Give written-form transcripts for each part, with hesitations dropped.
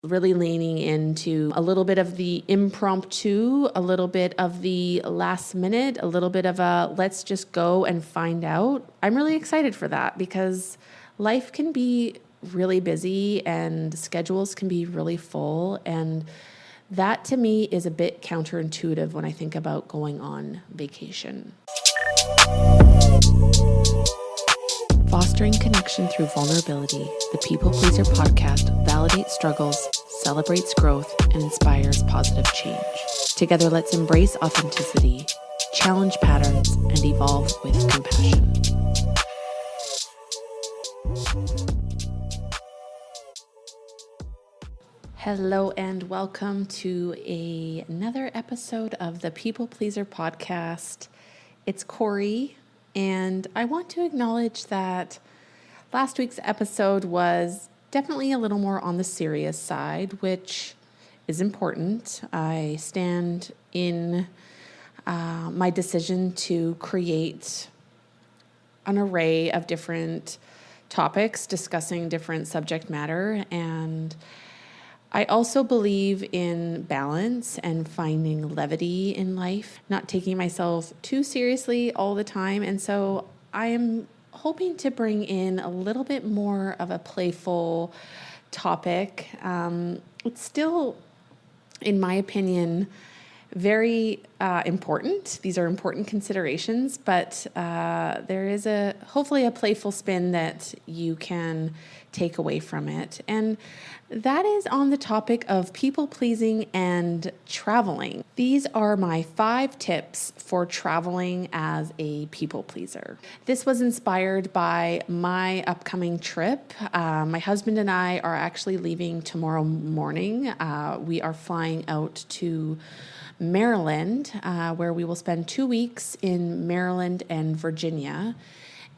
really leaning into a little bit of the impromptu, a little bit of the last minute, a little bit of a let's just go and find out. I'm really excited for that because life can be really busy and schedules can be really full. And that to me is a bit counterintuitive when I think about going on vacation. Fostering connection through vulnerability, the People Pleaser podcast validates struggles, celebrates growth, and inspires positive change. Together, let's embrace authenticity, challenge patterns, and evolve with compassion. Hello and welcome to another episode of the People Pleaser podcast. It's Corie. And I want to acknowledge that last week's episode was definitely a little more on the serious side, which is important. I stand in my decision to create an array of different topics discussing different subject matter. And I also believe in balance and finding levity in life, not taking myself too seriously all the time. And so I am hoping to bring in a little bit more of a playful topic. It's still, in my opinion, very important. These are important considerations, but there is hopefully a playful spin that you can take away from it. And that is on the topic of people pleasing and traveling. These are my 5 tips for traveling as a people pleaser. This was inspired by my upcoming trip. My husband and I are actually leaving tomorrow morning. We are flying out to Maryland, where we will spend 2 weeks in Maryland and Virginia.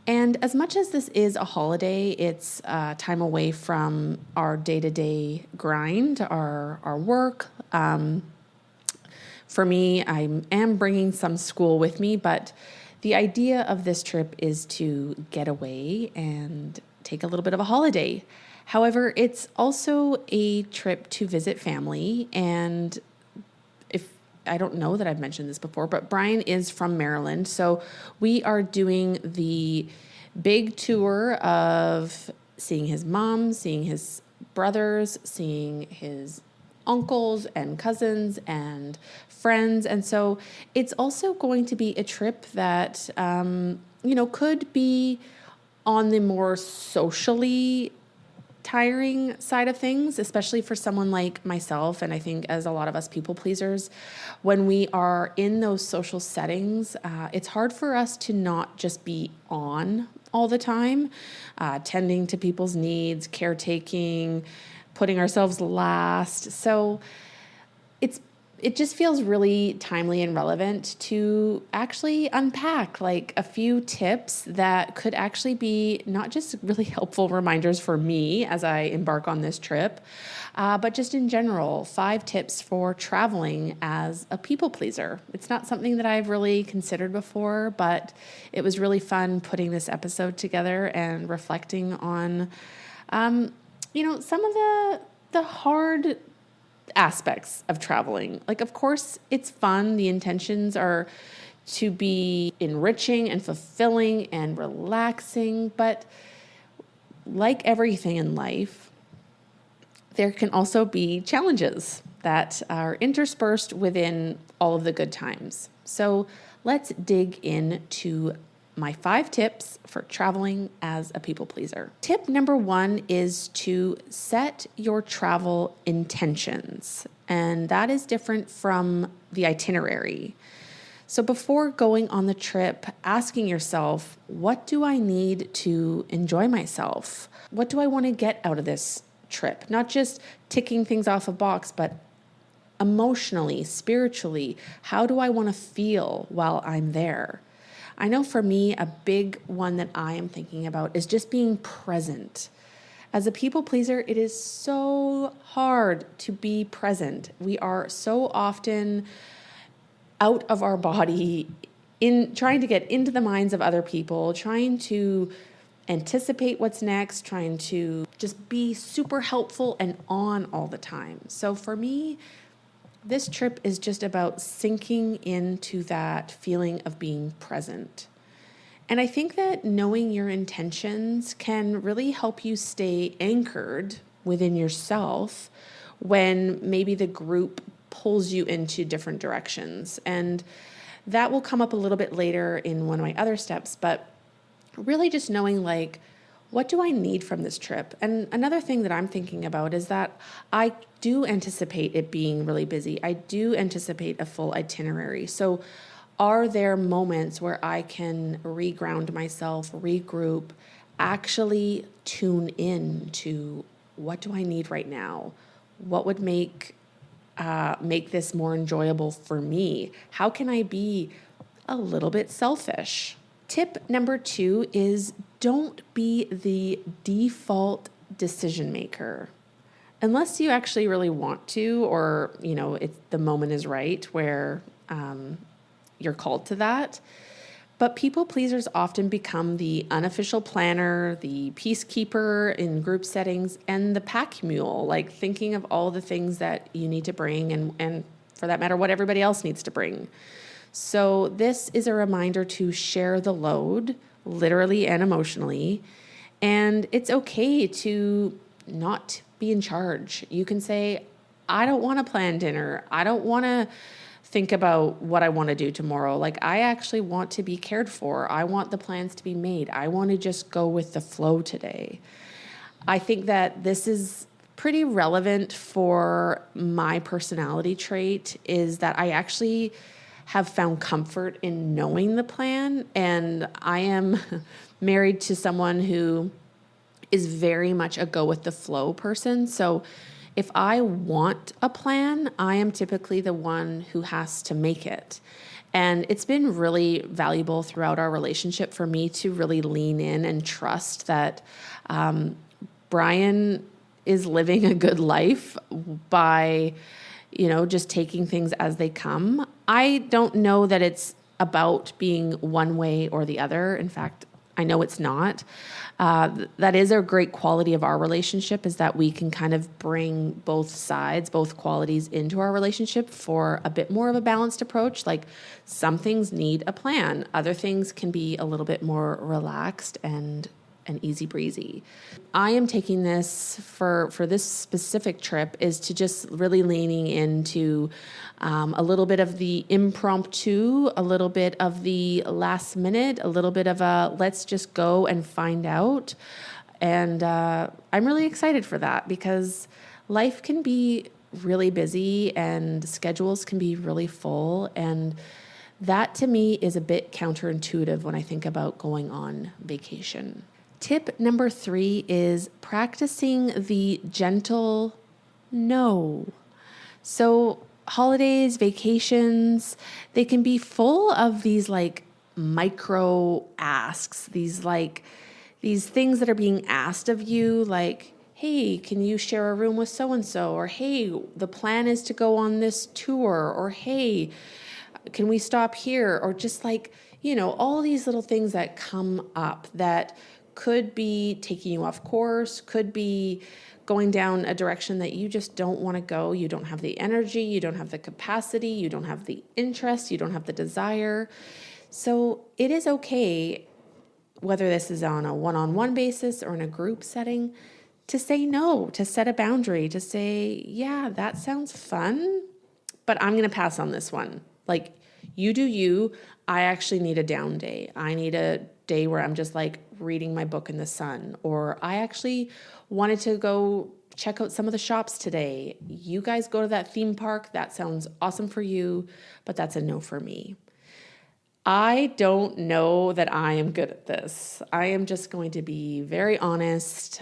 And as much as this is a holiday, it's time away from our day-to-day grind, our work. For me, I am bringing some school with me, but the idea of this trip is to get away and take a little bit of a holiday. However, it's also a trip to visit family, and I don't know that I've mentioned this before, but Brian is from Maryland. So we are doing the big tour of seeing his mom, seeing his brothers, seeing his uncles and cousins and friends. And so it's also going to be a trip that, could be on the more socially tiring side of things, especially for someone like myself. And I think as a lot of us people pleasers, when we are in those social settings, it's hard for us to not just be on all the time, tending to people's needs, caretaking, putting ourselves last. So it just feels really timely and relevant to actually unpack like a few tips that could actually be not just really helpful reminders for me as I embark on this trip, but just in general, 5 tips for traveling as a people pleaser. It's not something that I've really considered before, but it was really fun putting this episode together and reflecting on, some of the hard aspects of traveling. Like, of course, it's fun. The intentions are to be enriching and fulfilling and relaxing. But like everything in life, there can also be challenges that are interspersed within all of the good times. So let's dig into my 5 tips for traveling as a people pleaser. Tip number 1 is to set your travel intentions, and that is different from the itinerary. So before going on the trip, asking yourself, what do I need to enjoy myself? What do I want to get out of this trip? Not just ticking things off a box, but emotionally, spiritually, how do I want to feel while I'm there? I know for me, a big one that I am thinking about is just being present. As a people pleaser, it is so hard to be present. We are so often out of our body, in trying to get into the minds of other people, trying to anticipate what's next, trying to just be super helpful and on all the time. So for me, this trip is just about sinking into that feeling of being present. And I think that knowing your intentions can really help you stay anchored within yourself when maybe the group pulls you into different directions. And that will come up a little bit later in one of my other steps, but really just knowing like, what do I need from this trip? And another thing that I'm thinking about is that I do anticipate it being really busy. I do anticipate a full itinerary. So are there moments where I can reground myself, regroup, actually tune in to what do I need right now? What would make this more enjoyable for me? How can I be a little bit selfish? Tip number 2 is don't be the default decision maker. Unless you actually really want to, or, the moment is right where you're called to that. But people pleasers often become the unofficial planner, the peacekeeper in group settings, and the pack mule, like thinking of all the things that you need to bring and for that matter, what everybody else needs to bring. So this is a reminder to share the load, literally and emotionally. And it's okay to not be in charge. You can say, I don't want to plan dinner. I don't want to think about what I want to do tomorrow. Like, I actually want to be cared for. I want the plans to be made. I want to just go with the flow today. I think that this is pretty relevant for my personality trait, is that I actually have found comfort in knowing the plan. And I am married to someone who is very much a go with the flow person. So if I want a plan, I am typically the one who has to make it. And it's been really valuable throughout our relationship for me to really lean in and trust that Brian is living a good life by, just taking things as they come. I don't know that it's about being one way or the other. In fact, I know it's not. That is a great quality of our relationship, is that we can kind of bring both sides, both qualities into our relationship for a bit more of a balanced approach. Like, some things need a plan. Other things can be a little bit more relaxed and easy breezy. I am taking this for this specific trip is to just really leaning into a little bit of the impromptu, a little bit of the last minute, a little bit of a let's just go and find out. And I'm really excited for that, because life can be really busy and schedules can be really full. And that to me is a bit counterintuitive when I think about going on vacation. Tip number 3 is practicing the gentle no. So holidays, vacations, they can be full of these like micro asks, these things that are being asked of you, like, hey, can you share a room with so-and-so? Or, hey, the plan is to go on this tour. Or, hey, can we stop here? Or just like, all these little things that come up that could be taking you off course, could be going down a direction that you just don't want to go. You don't have the energy, you don't have the capacity, you don't have the interest, you don't have the desire. So it is okay, whether this is on a one-on-one basis or in a group setting, to say no, to set a boundary, to say, yeah, that sounds fun, but I'm going to pass on this one. Like, you do you. I actually need a down day. I need a day where I'm just like reading my book in the sun. Or I actually wanted to go check out some of the shops today. You guys go to that theme park. That sounds awesome for you, but that's a no for me. I don't know that I am good at this. I am just going to be very honest.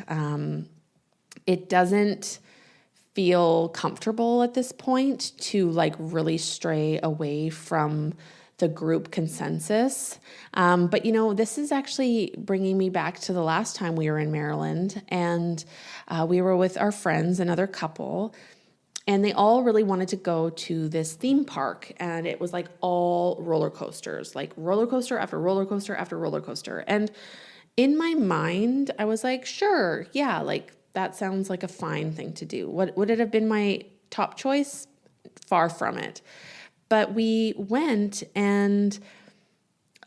It doesn't feel comfortable at this point to like really stray away from the group consensus. But this is actually bringing me back to the last time we were in Maryland, and we were with our friends, another couple, and they all really wanted to go to this theme park, and it was like all roller coasters, like roller coaster after roller coaster after roller coaster. And in my mind, I was like, sure, yeah, like that sounds like a fine thing to do. Would it have been my top choice? Far from it. But we went, and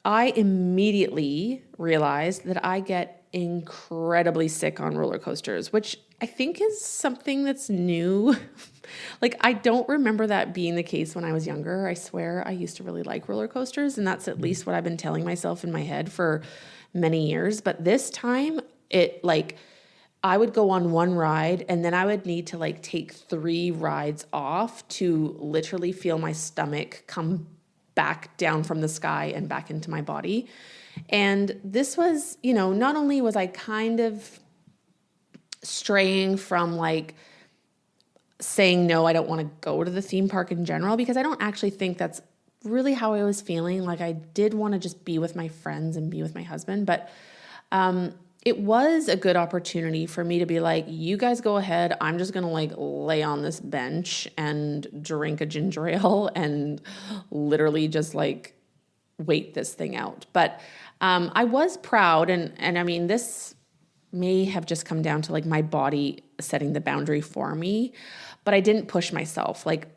I immediately realized that I get incredibly sick on roller coasters, which I think is something that's new. Like, I don't remember that being the case when I was younger. I swear I used to really like roller coasters, and that's at least what I've been telling myself in my head for many years. But this time, I would go on one ride and then I would need to like take 3 rides off to literally feel my stomach come back down from the sky and back into my body. And this was, not only was I kind of straying from like saying, no, I don't want to go to the theme park in general, because I don't actually think that's really how I was feeling. Like, I did want to just be with my friends and be with my husband, but it was a good opportunity for me to be like, you guys go ahead. I'm just going to like lay on this bench and drink a ginger ale and literally just like wait this thing out. But I was proud. And I mean, this may have just come down to like my body setting the boundary for me, but I didn't push myself. Like,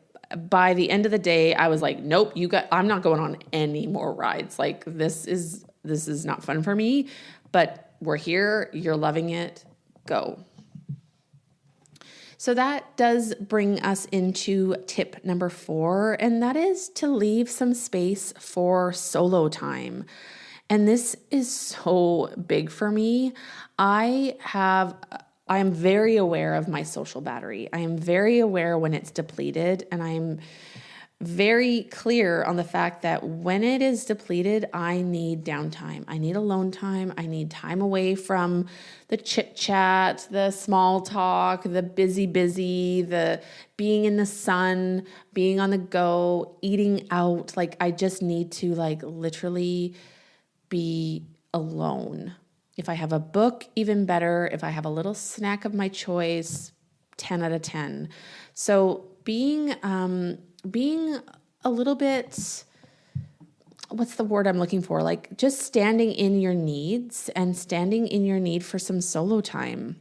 by the end of the day, I was like, nope, I'm not going on any more rides. Like, this is not fun for me, but we're here, you're loving it, go. So that does bring us into tip number 4, and that is to leave some space for solo time. And this is so big for me. I am very aware of my social battery. I am very aware when it's depleted, and I'm very clear on the fact that when it is depleted, I need downtime. I need alone time. I need time away from the chit chat, the small talk, the busy, the being in the sun, being on the go, eating out. Like, I just need to like literally be alone. If I have a book, even better. If I have a little snack of my choice, 10 out of 10. So being a little bit, what's the word I'm looking for? Like, just standing in your needs and standing in your need for some solo time.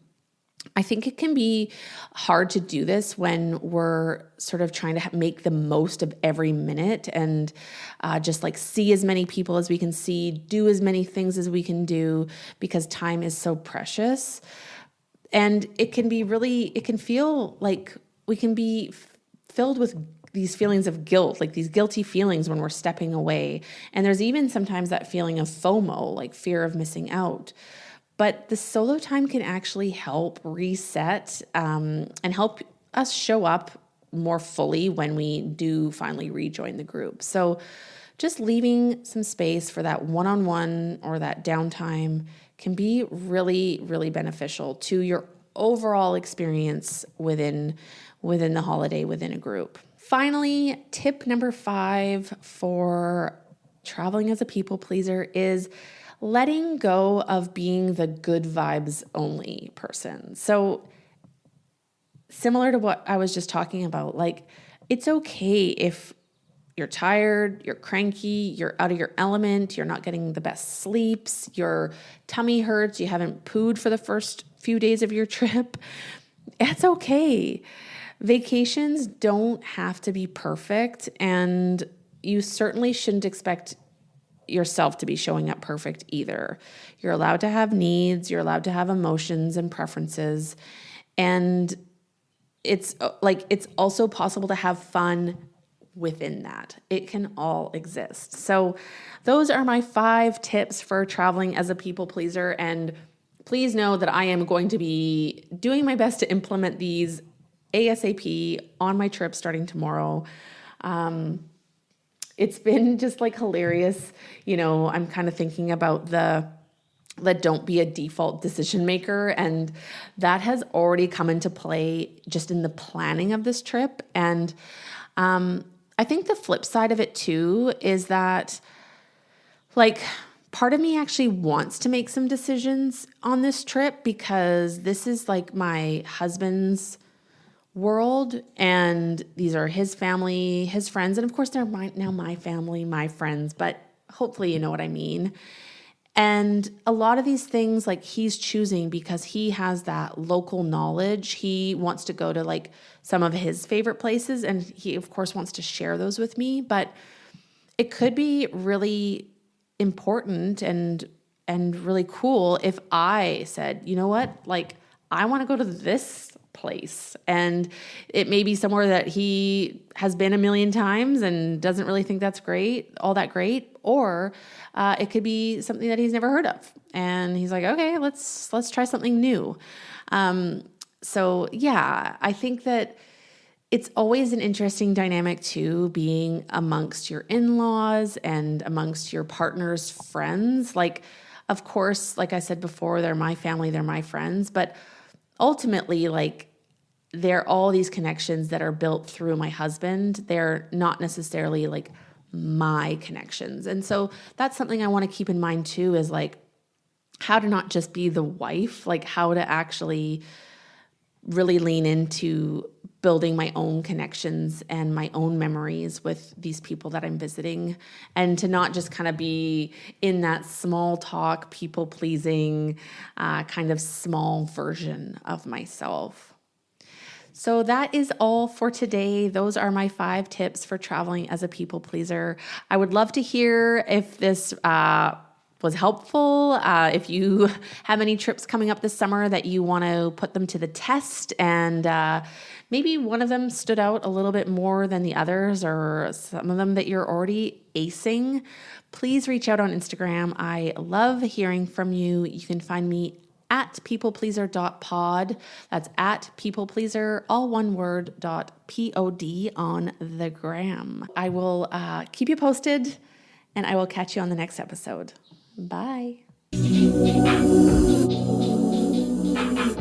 I think it can be hard to do this when we're sort of trying to make the most of every minute and just like see as many people as we can see, do as many things as we can do, because time is so precious. And it can feel like we can be filled with these feelings of guilt, like these guilty feelings when we're stepping away. And there's even sometimes that feeling of FOMO, like fear of missing out. But the solo time can actually help reset and help us show up more fully when we do finally rejoin the group. So just leaving some space for that one-on-one or that downtime can be really, really beneficial to your overall experience within the holiday, within a group. Finally, tip number 5 for traveling as a people pleaser is letting go of being the good vibes only person. So similar to what I was just talking about, like, it's okay if you're tired, you're cranky, you're out of your element, you're not getting the best sleeps, your tummy hurts, you haven't pooed for the first few days of your trip. It's okay. Vacations don't have to be perfect, and you certainly shouldn't expect yourself to be showing up perfect either. You're allowed to have needs, you're allowed to have emotions and preferences, and it's also possible to have fun within that. It can all exist. So those are my 5 tips for traveling as a people pleaser, and please know that I am going to be doing my best to implement these ASAP on my trip starting tomorrow. It's been just like hilarious. I'm kind of thinking about the don't be a default decision maker. And that has already come into play just in the planning of this trip. And I think the flip side of it too is that, like, part of me actually wants to make some decisions on this trip, because this is like my husband's world, and these are his family, his friends, and of course they're now my family, my friends, but hopefully you know what I mean. And a lot of these things, like, he's choosing because he has that local knowledge. He wants to go to like some of his favorite places, and he of course wants to share those with me, but it could be really important and really cool if I said, you know what, like, I want to go to this place, and it may be somewhere that he has been a million times and doesn't really think that's all that great, or it could be something that he's never heard of, and he's like, okay, let's try something new. So yeah, I think that it's always an interesting dynamic too, being amongst your in-laws and amongst your partner's friends. Like, of course, like I said before, they're my family, they're my friends, but ultimately, like, they're all these connections that are built through my husband. They're not necessarily like my connections. And so that's something I want to keep in mind too, is like how to not just be the wife, like how to actually really lean into building my own connections and my own memories with these people that I'm visiting, and to not just kind of be in that small talk, people pleasing kind of small version of myself. So that is all for today. Those are my 5 tips for traveling as a people pleaser. I would love to hear if this was helpful. If you have any trips coming up this summer that you want to put them to the test, and maybe one of them stood out a little bit more than the others, or some of them that you're already acing, please reach out on Instagram. I love hearing from you. You can find me at peoplepleaser.pod. That's at peoplepleaser, all one word, .pod on the gram. I will keep you posted, and I will catch you on the next episode. Bye.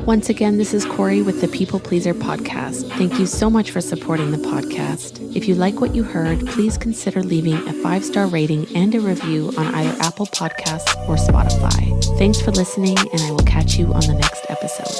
Once again, this is Corie with the People Pleaser Podcast. Thank you so much for supporting the podcast. If you like what you heard, please consider leaving a 5-star rating and a review on either Apple Podcasts or Spotify. Thanks for listening, and I will catch you on the next episode.